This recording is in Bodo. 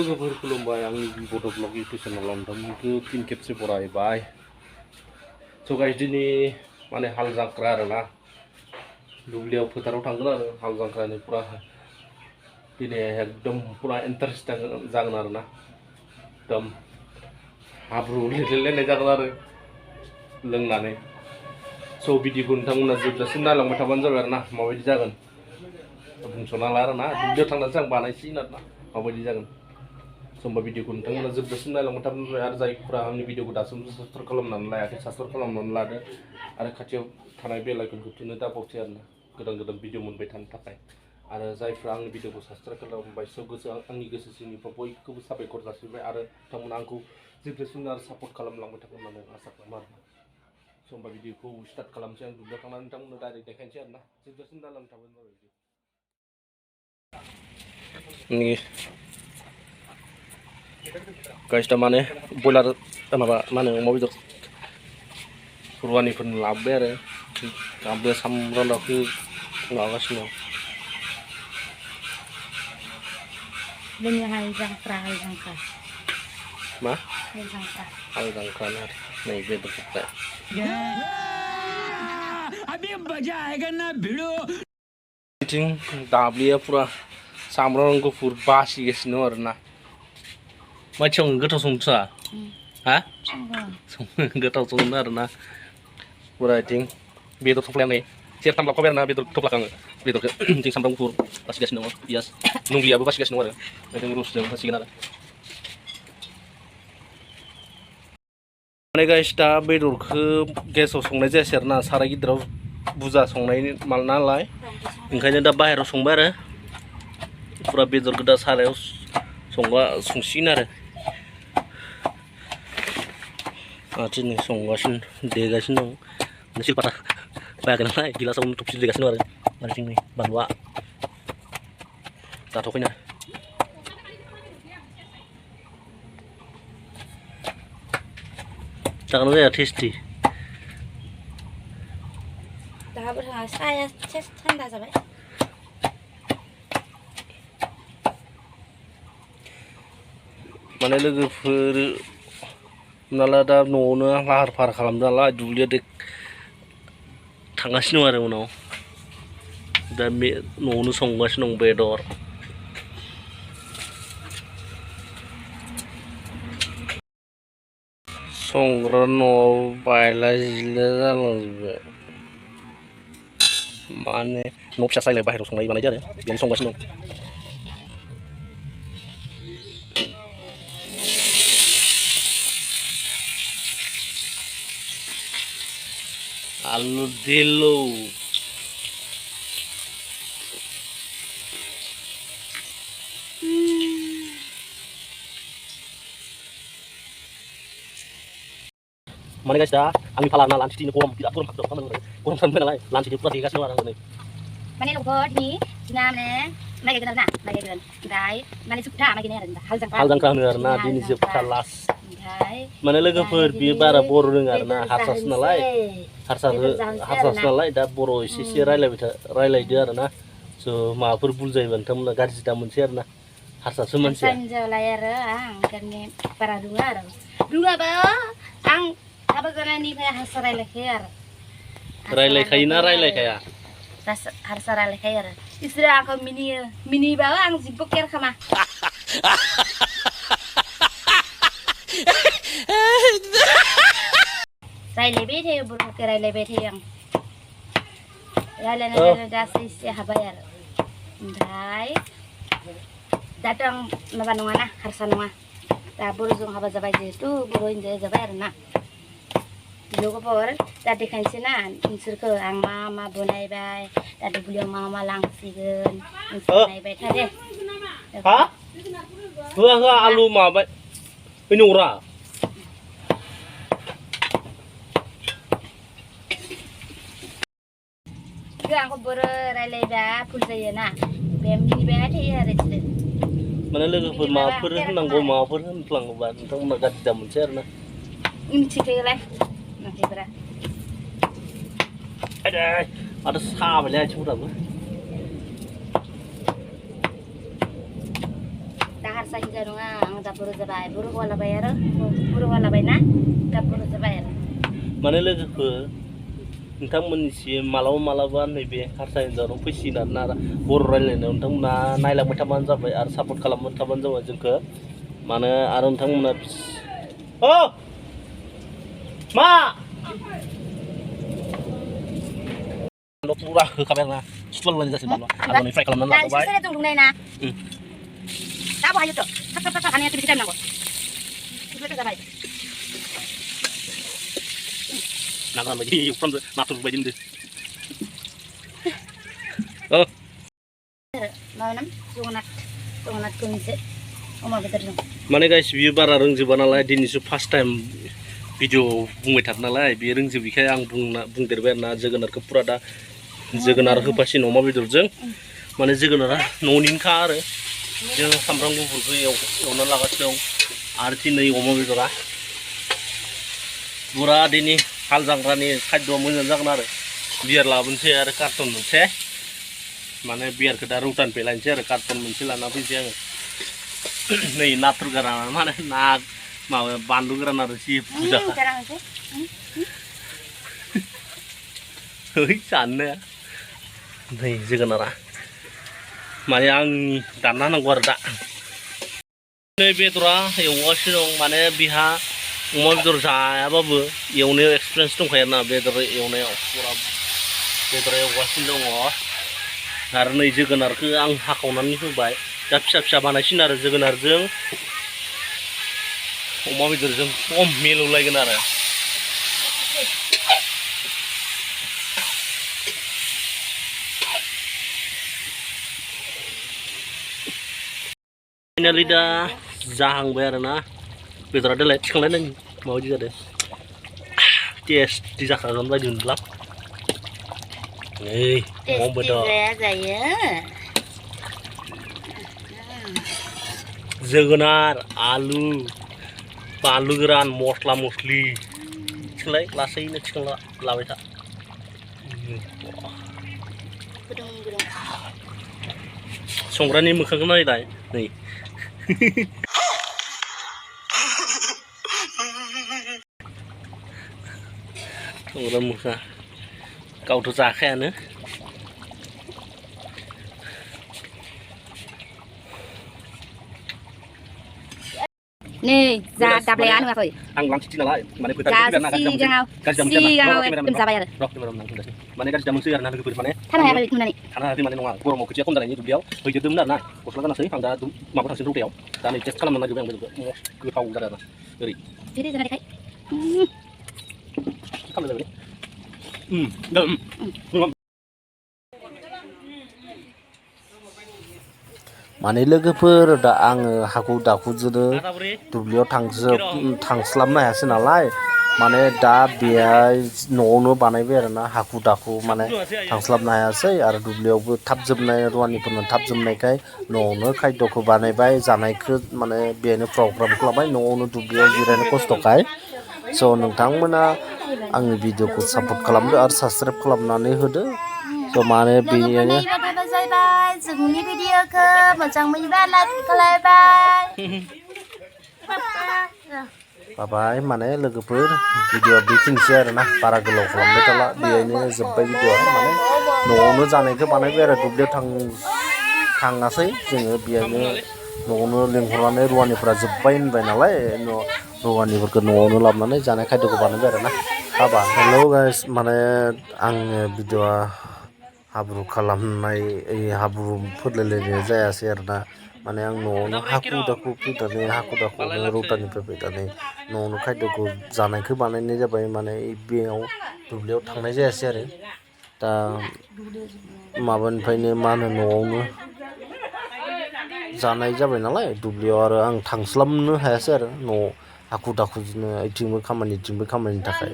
लोगोफोर खुलुमबाय आंनि बड' ब्लग इउटुब चेनेलाव नोंथांमोनखौ फिन खेबसे बरायबाय। स' गाइस दिनै माने हाल जांख्रा आरोना दुब्लियाव फोथाराव थांगोन आरो हाल जांख्रानि पुरा दिनै एकदम पुरा इन्टारेस्टिं जागोन आरोना एकदम हाब्रु लिरलायनाय जागोन आरो लोंनानै। स' भिडिअखौ नोंथांमोना जोबजासिम नायलांबाय थाबानो जाबाय आरोना माबायदि जागोन बुंस'ना ला आरोना दुब्लियाव थांनानैसो आं बानायसिगोन आरोना माबायदि जागोन। होमबा भिडिअखौ नोंथांमोना जोबजासिम नायलांबाय थाबानो जाबाय आरो जायफोरा आंनि भिडिअखौ दासिमबो साबस्क्राइब खालामनानै लायाखै साबस्क्राइब खालामनानै लादो आरो खाथियाव थानाय बेल आइकनखौ थुनो दाबावसै आरोना गोदान गोदान भिडिअ मोनबाय थानो थाखाय। आरो जायफ्रा आंनि भिडिअखौ साबस्क्राइब खालामबाय आंनि गोसो सिंनिफ्राय बयखौबो साबायखर जासिबाय आरो बिथांमोना आंखौ जोबजासिम आरो सापर्ट खालामलांबाय थागोन होननानै आसा खालामो आरोना। स' होमबा भिडिअखौ स्टार्ट खालामसै आं दुब्लियाव थांनानै नोंथांमोननो डाइरेक्ट देखायनोसै आरोना जोबजासिम नायलांबाय थाबानो जाबाय। गाइस दा माने बयलार माबा मा होनो अमा बेदर रुवानिफोरनो लाबोबाय आरो लाबोबाय सामब्राम दाखु माबागासिनो दं। हाल जांख्रा मा हाल जांख्रा आरो नै बेदरफोरखौ अभी मजा आएगा ना भिड़ो दाब्लिया पुरा सामब्राम गुफुर बासिगासिनो दं आरोना मानसियाव गोथाव संथ्रा हा गोथाव संनो आरोना पुरा इथिं बेदर थफ्लायनानै सेरथाम लाबोखाबाय आरोना बेदर थफ्लाखौ आङो बेदरखौ इथिं सामब्राम गुफुर बासिगासिनो दङ पियास नुंग्लियाबो बासिगासिनो दं आरो इथिं रुसजों होसिगोन आरो माने गाइस दा बेदरखौ गेसाव संनाय जायासै आरोना साराय गिदिराव बुरजा संनाय माल नालाय ओंखायनो दा बाहेरायाव संबाय आरो पुरा बेदरखौ दा सारायाव संसिगोन आरो दिनै संगासिनो देगासिनो दं सिलपाता बायाखै नालाय गिलासावनो थबसि देगासिनो दं आरो जोंनि बानलुआ जाथ'खैना जागोन जाया टेस्टि दाबो साया थान्दा जाबाय माने लोगोफोर नाला दा न'आवनो लाहार फाहार खालामदों नालाय दुब्लिया थांगासिनो दं आरो उनाव दा न'आवनो संगासिनो दं बेदर संग्रा न'आव बायला जिला जालांजोबबाय माने न' फिसा सायलाय बाहेरायाव संनाय बानायदो आरो बेयावनो संगासिनो दं। आलु दिलो माने गाइस दा आंनि फालाना लानसिनो गरम बिराद गरम गरम सानबाय नालाय लानसिनो पुरा देगासिनो दं आरो माने न'खरनि जोंना माने माइ गायगोन आरोना माइ गायगोन ओमफ्राय माने जोबथा माइ गायनाय आरो हाल जांख्रा होनो आरोना दिनै जोबथा लास्ट माने लोगोफोर बियो बारा बर' रोङा आरोना हारसासो नालाय हारसासो नालाय दा बर' एसे रायलायदो आरोना स' माबाफोर भुल जायोबा नोंथांमोना गाज्रि दा मोनसै आरोना हारसासो मानसिया हिनजावलाय आरो आं ओंखायनो बारा रोङा आरो रोङाबा आं हाबा जानायनिफ्राय हारसा रायलायखायो आरो रायलायखायोना रायलायखाया हारसा रायलायखायो आरो बिसोरो आंखौ मिनिबाबो आं जेबो केयार खालामा रायलायबाय थायो बर'खौ रायलायबाय थायो आं रायलायनानै दासो एसे हाबाय आरो ओमफ्राय दाथ' आं माबा नङाना हारसा नङा दा बर'जों हाबा जाबाय जिहेतु बर' हिनजाव जाबाय आरोना लोगोफोर दा देखायनोसै ना नोंसोरखौ आं मा मा बनायबाय दा दुब्लियाव मा लांसिगोन नोंसोर नायबाय था दे होआ आलु माबाय नौरा आंखौ बर' रायलायबा भुल जायोना बे मिनिबाय थायो आरो बिसोरो माने लोगोफोर माबाफोर होनांगौ माबाफोर होनफ्लाङोबा नोंथांमोना गाज्रि दा मोनसै आरोना मिथिखायोलाय मानसिफोरा आरो साबायलाय आथिंफोराबो दा harsa hinja nङा आं दा बर' जाबाय बर' हौवा लाबाय आरो बर' हौवा लाबायना दा बर' जाबाय आरो माने लोगोफोर नोंथांमोननिसिम मालाबा नैबे हारसा हिन्जावनाव फैसिगोन आरोना बर' रायलायनायाव नोंथांमोना नायलांबाय थाबानो जाबाय आरो सापर्ट खालामबाय थाबानो जाबाय जोंखौ माने आरो नोंथांमोना अ मा पुरा होखाबाय आरोना सुथुवालानि जासै बानलु आलुनि फ्राय खालामनानै लाबाय सुस्राया दं दुंनाय ना दा बाहायो थ' थाब थाब थाब हानाया बिदि टाइम नांगौ बिदिबाथ' जाबाय नागान बायदि एवफ्रामदो नाथुर बायदि होनदो माबानाम जगन्नाथ खुनसे अमा बेदरजों माने गाइस बियो बारा रोंजोबा नालाय दिनैसो फार्स्ट टाइम भिडिअ बुंबाय थादों नालाय बियो रोंजोबिखाय आं बुंदेरबाय आरोना जोगोनारखौ पुरा दा जोगोनार होफासिनो अमा बेदरजों माने जोगोनारा न'निनोखा आरो जों सामब्राम गुफुरखौ एवना लागासिनो दं आरो दिनै अमा बेदरा पुरा दिनै हाल जांख्रानि खाद्यआ मोजां जागोन आरो बियार लाबोनोसै आरो कार्टन मोनसे माने बियारखौ दा रौतानिफ्राय लायनोसै आरो कार्टन मोनसे लाना फैनोसै आङो नै नाथुर गोरान माने ना माबा बानलु गोरान आरो जि बुरजा है जानो नै जोगोनारा माने आंनि दानना होनांगौ आरो दा नै बेदरा एवगासिनो दं माने बिहा अमा बेदर जायाबाबो एवनायाव एक्सपिरियेन्स दंखायो आरोना बेदर एवनायाव पुरा बेदर एवगासिनो दङ आरो नै जोगोनारखौ आं हाखावनानै होबाय दा फिसा फिसा बानायसिन आरो जोगोनारजों अमा बेदरजों खम मिलौलायगोन आरो फाइनालि दा जाहांबाय आरोना बेदरा देलाय थिखांलायनायनि माबायदि जादों टेस्टि जाखागोन बायदि मोनब्ला नै अमा बेदर जायो जोगोनार आलु बानलु गोरान मस्ला मस्लि थिखलाय लासैनो थिखांला लाबाय था संग्रानि मोखांखौ नायलाय नै संग्रा मोखां गावथ' जाखायानो नै जा दाब्लाया नुवाखै आं लांसिथि नालाय माने सिगाङाव एकदम जाबाय आरो माने गाज्रि दामोनसै आरोना लोगोफोर माने थानो हायाखै खुनानै थानो हायाखै माने नङा गरमाव खोथिया खम जानायनि दुब्लियाव हैजोबदोंमोन आरोना गस्ला गानासै आं दा माबा थांसै रौतायाव दा नै टेस्ट खालामना नागिरबाय आं बेदरखौ गोथाव जादों आरोना ओरै बिदि जानायखाय खालामजाबाय माने लोगोफोर दा आङो हाखु दाखुजोंनो दुब्लियाव थांस्लाबनो हायासै नालाय माने दा बेहाय न'आवनो बानायबाय आरोना हाखु दाखु माने थांस्लाबनो हायासै आरो दुब्लियावबो थाब जोबनाय रुवानिफोरनो थाब जोबनायखाय न'आवनो खायद'खौ बानायबाय जानायखौ माने बेनो प्रग्रामखौ लाबाय न'आवनो दुब्लियाव जिरायनो खस्थ'खाय स' नोंथांमोना आंनि भिडिअखौ सापर्ट खालामदो आरो साबसक्राइब खालामनानै होदो स' माने बेनिखायनो जाबाय जोंनि भिडिअखौ मोजां मोनोबा लाइक खालामबाय बाबाय माने लोगोफोर भिडिअ बेखिनिसै आरोना बारा गोलाव खालामबाय थाला बेहायनो जोब्बाय भिडिअआ माने न'आवनो जानायखौ बानायबाय आरो दुब्लियाव थाङासै जोङो बेहायनो न'आवनो लिंहरनानै रुवानिफोरा जोब्बाय होनबाय नालाय रुवानिफोरखौ न'आवनो लाबोनानै जानाय खायद'खौ बानायबाय आरोना हाबा हेल' गाइस माने आङो भिडिअआ हाब्रु खालामनाय हाब्रु फोरलायलायनाय जायासै आरोना माने आं न'आवनो हाखु दाखु फैनानै हाखु दाखुनो रौतानिफ्राय फैनानै न'आवनो खायद'खौ जानायखौ बानायनाय जाबाय माने बेयाव दुब्लियाव थांनाय जायासै आरो दा माबानिफ्रायनो मा होनो न'आवनो जानाय जाबाय नालाय दुब्लियाव आरो आं थांस्लाबनो हायासै आरो न'आव हाखु दाखुजोंनो ओइथिंबो खामानि इथिंबो खामानिनि थाखाय